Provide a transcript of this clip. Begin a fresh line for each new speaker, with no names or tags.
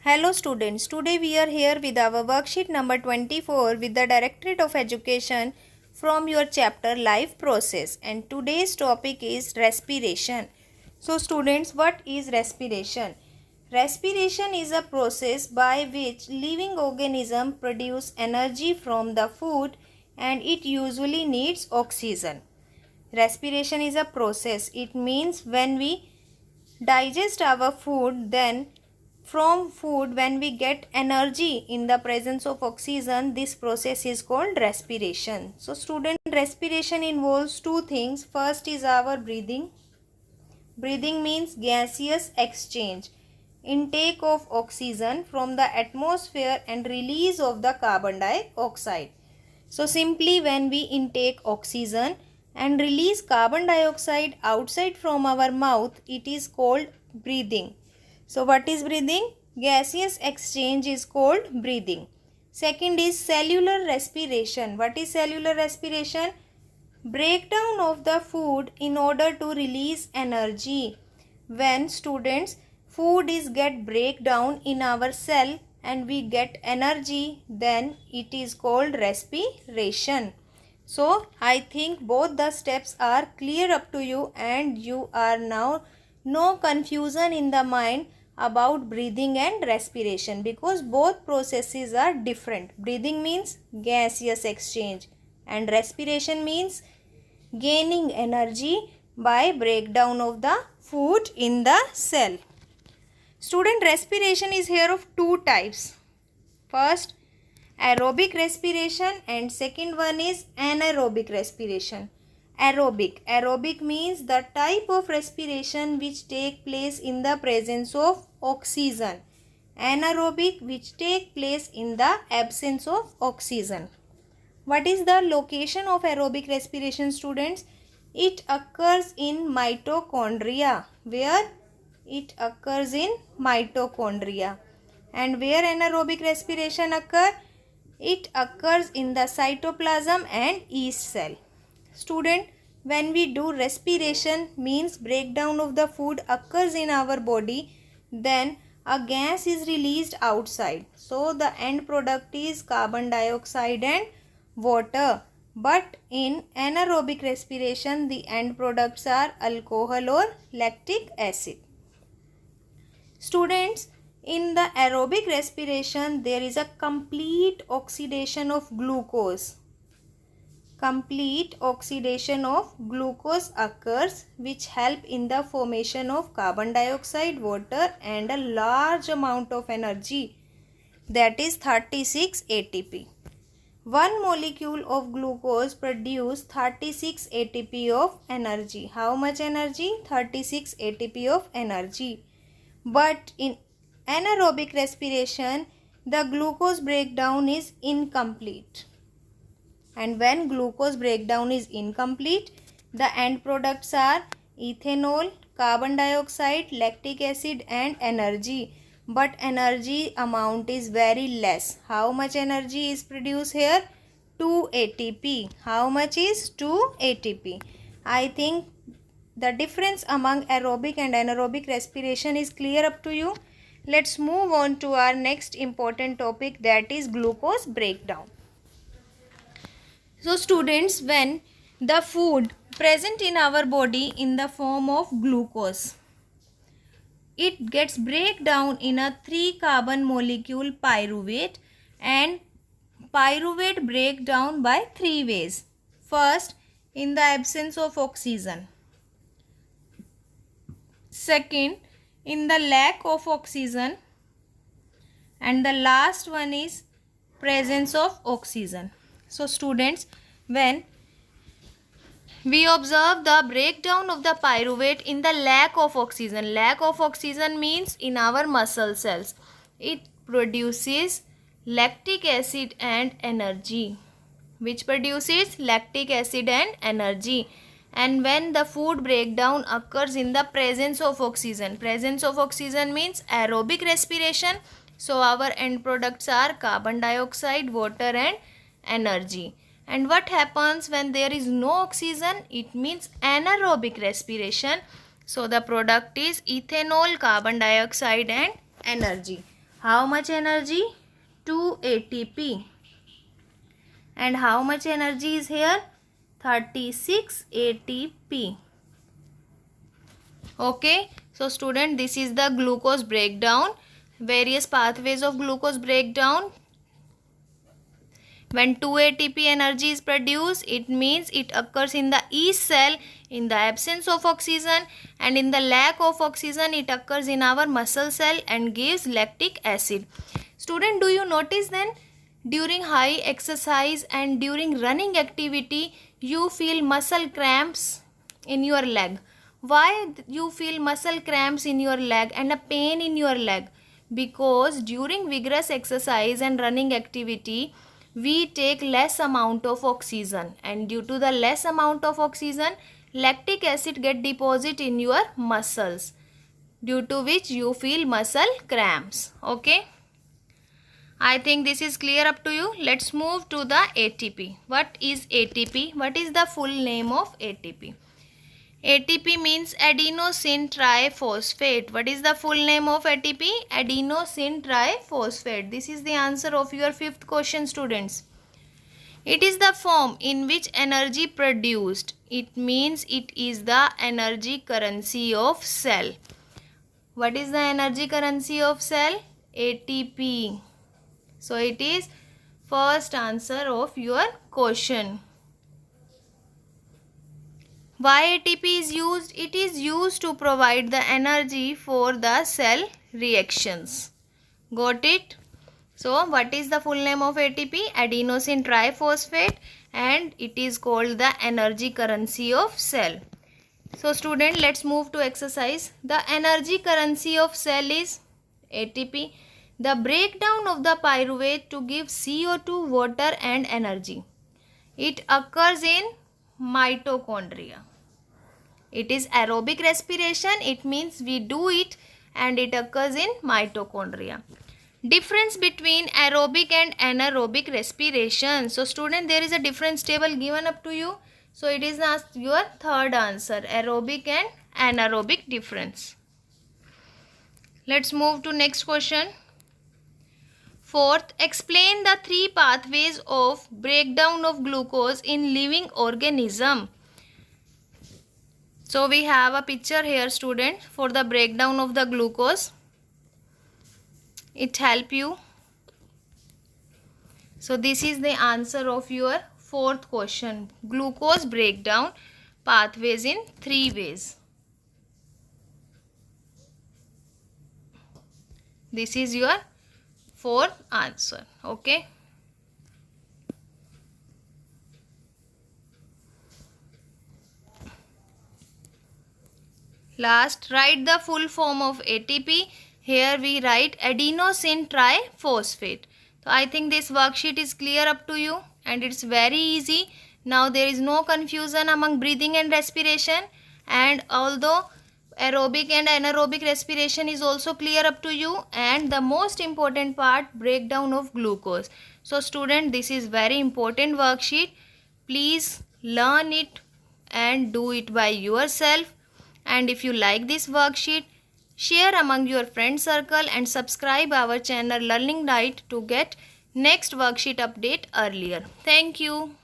Hello students, today we are here with our worksheet number 24 with the Directorate of Education from your chapter Life Process, and today's topic is respiration. So students, what is respiration? Respiration is a process by which living organisms produce energy from the food, and it usually needs oxygen. Respiration is a process. It means when we digest our food, then from food when we get energy in the presence of oxygen, this process is called respiration. So student, respiration involves two things. First is our breathing. Breathing means gaseous exchange, intake of oxygen from the atmosphere and release of the carbon dioxide. So simply when we intake oxygen and release carbon dioxide outside from our mouth, it is called breathing. So what is breathing? Gaseous exchange is called breathing. Second is cellular respiration. What is cellular respiration? Breakdown of the food in order to release energy. When students, food is get breakdown in our cell and we get energy, then it is called respiration. So I think both the steps are clear up to you, and you are now no confusion in the mind about breathing and respiration, because both processes are different. Breathing means gaseous exchange and respiration means gaining energy by breakdown of the food in the cell. Student, respiration is here of two types. First, aerobic respiration, and second one is anaerobic respiration. Aerobic means the type of respiration which take place in the presence of oxygen. Anaerobic, which take place in the absence of oxygen. What is the location of aerobic respiration, students? It occurs in mitochondria. Where? It occurs in mitochondria. And where anaerobic respiration occur? It occurs in the cytoplasm and yeast cell. Student, when we do respiration, means breakdown of the food occurs in our body, then a gas is released outside. So the end product is carbon dioxide and water. But in anaerobic respiration, the end products are alcohol or lactic acid. Students, in the aerobic respiration, there is a complete oxidation of glucose. Complete oxidation of glucose occurs, which help in the formation of carbon dioxide, water and a large amount of energy, that is 36 ATP. One molecule of glucose produces 36 ATP of energy. How much energy? 36 ATP of energy. But in anaerobic respiration, the glucose breakdown is incomplete. And when glucose breakdown is incomplete, the end products are ethanol, carbon dioxide, lactic acid and energy. But energy amount is very less. How much energy is produced here? 2 ATP. How much is 2 ATP? I think the difference among aerobic and anaerobic respiration is clear up to you. Let's move on to our next important topic, that is glucose breakdown. So students, when the food present in our body in the form of glucose, it gets breakdown in a 3 carbon molecule pyruvate, and pyruvate break down by 3 ways. First, in the absence of oxygen. Second, in the lack of oxygen. And the last one is presence of oxygen. So students, when we observe the breakdown of the pyruvate in the lack of oxygen. Lack of oxygen means in our muscle cells, it produces lactic acid and energy. Which produces lactic acid and energy. And when the food breakdown occurs in the presence of oxygen. Presence of oxygen means aerobic respiration. So our end products are carbon dioxide, water and energy. And what happens when there is no oxygen? It means anaerobic respiration. So the product is ethanol, carbon dioxide and energy. How much energy? 2 ATP. And how much energy is here? 36 ATP. Okay, so student, this is the glucose breakdown. Various pathways of glucose breakdown. When 2 ATP energy is produced, it means it occurs in the yeast cell in the absence of oxygen, and in the lack of oxygen it occurs in our muscle cell and gives lactic acid. Student, do you notice then during high exercise and during running activity you feel muscle cramps in your leg? Why you feel muscle cramps in your leg and a pain in your leg? Because during vigorous exercise and running activity we take less amount of oxygen, and due to the less amount of oxygen lactic acid get deposit in your muscles, due to which you feel muscle cramps. Okay, I think this is clear up to you. Let's move to the ATP. What is ATP? What is the full name of ATP? ATP means adenosine triphosphate. What is the full name of ATP? Adenosine triphosphate. This is the answer of your fifth question, students. It is the form in which energy produced. It means it is the energy currency of cell. What is the energy currency of cell? ATP. So it is first answer of your question. Why ATP is used? It is used to provide the energy for the cell reactions. Got it? So what is the full name of ATP? Adenosine triphosphate, and it is called the energy currency of cell. So student, let's move to exercise. The energy currency of cell is ATP. The breakdown of the pyruvate to give CO2, water and energy. It occurs in mitochondria. It is aerobic respiration. It means we do it and it occurs in mitochondria. Difference between aerobic and anaerobic respiration. So student, there is a difference table given up to you. So it is your third answer, aerobic and anaerobic difference. Let's move to next question. Fourth, explain the three pathways of breakdown of glucose in living organism. So we have a picture here, student, for the breakdown of the glucose. It help you. So this is the answer of your fourth question. Glucose breakdown pathways in three ways. This is your fourth answer. Okay. Last, write the full form of ATP. Here we write adenosine triphosphate. So I think this worksheet is clear up to you and it's very easy. Now there is no confusion among breathing and respiration, and although aerobic and anaerobic respiration is also clear up to you, and the most important part, breakdown of glucose. So student, this is very important worksheet. Please learn it and do it by yourself. And if you like this worksheet, share among your friend circle and subscribe our channel Learning Diet to get next worksheet update earlier. Thank you.